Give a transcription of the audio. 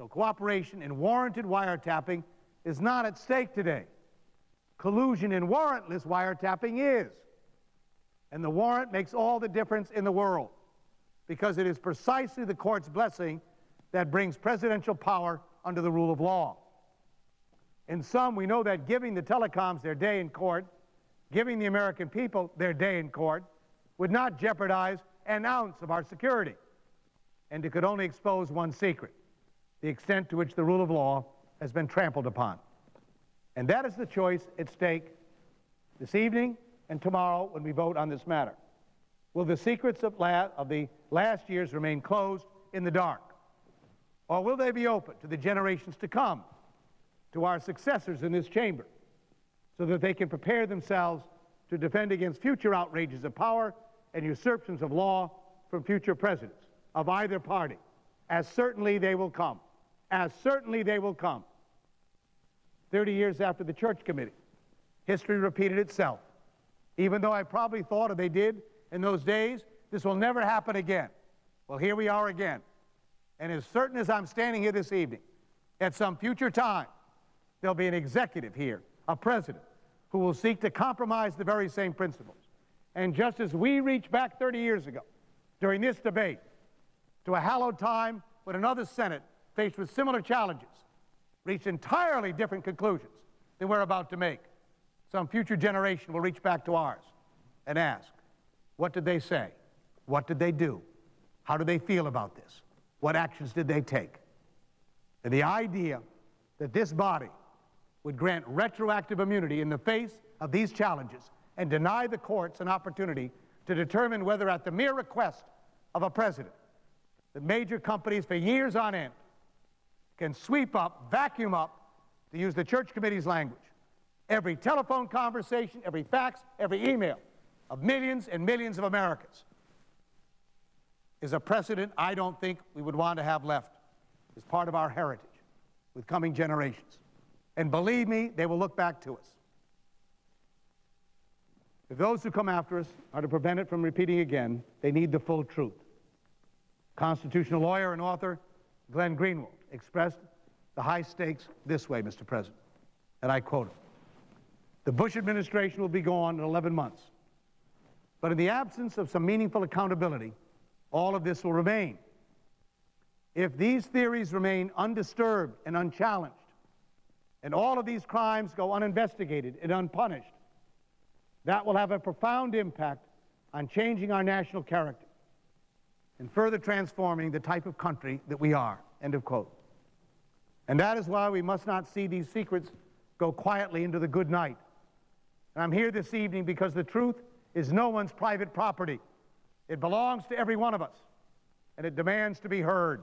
So cooperation in warranted wiretapping is not at stake today. Collusion in warrantless wiretapping is. And the warrant makes all the difference in the world, because it is precisely the court's blessing that brings presidential power under the rule of law. In sum, we know that giving the telecoms their day in court, giving the American people their day in court, would not jeopardize an ounce of our security. And it could only expose one secret: the extent to which the rule of law has been trampled upon. And that is the choice at stake this evening and tomorrow when we vote on this matter. Will the secrets of the last years remain closed in the dark? Or will they be open to the generations to come, to our successors in this chamber, so that they can prepare themselves to defend against future outrages of power and usurpations of law from future presidents of either party? As certainly they will come. As certainly they will come. 30 years after the Church Committee, history repeated itself. Even though I probably thought, or they did in those days, this will never happen again. Well, here we are again. And as certain as I'm standing here this evening, at some future time, there'll be an executive here, a president, who will seek to compromise the very same principles. And just as we reached back 30 years ago during this debate to a hallowed time when another Senate, faced with similar challenges, reached entirely different conclusions than we're about to make, some future generation will reach back to ours and ask, what did they say? What did they do? How do they feel about this? What actions did they take? And the idea that this body would grant retroactive immunity in the face of these challenges and deny the courts an opportunity to determine whether, at the mere request of a president, the major companies for years on end can sweep up, vacuum up, to use the Church Committee's language, every telephone conversation, every fax, every email of millions and millions of Americans, is a precedent I don't think we would want to have left as part of our heritage with coming generations. And believe me, they will look back to us. If those who come after us are to prevent it from repeating again, they need the full truth. Constitutional lawyer and author Glenn Greenwald expressed the high stakes this way, Mr. President, and I quote him: "The Bush administration will be gone in 11 months. But in the absence of some meaningful accountability, all of this will remain. If these theories remain undisturbed and unchallenged, and all of these crimes go uninvestigated and unpunished, that will have a profound impact on changing our national character and further transforming the type of country that we are." End of quote. And that is why we must not see these secrets go quietly into the good night. And I'm here this evening because the truth is no one's private property. It belongs to every one of us, and it demands to be heard.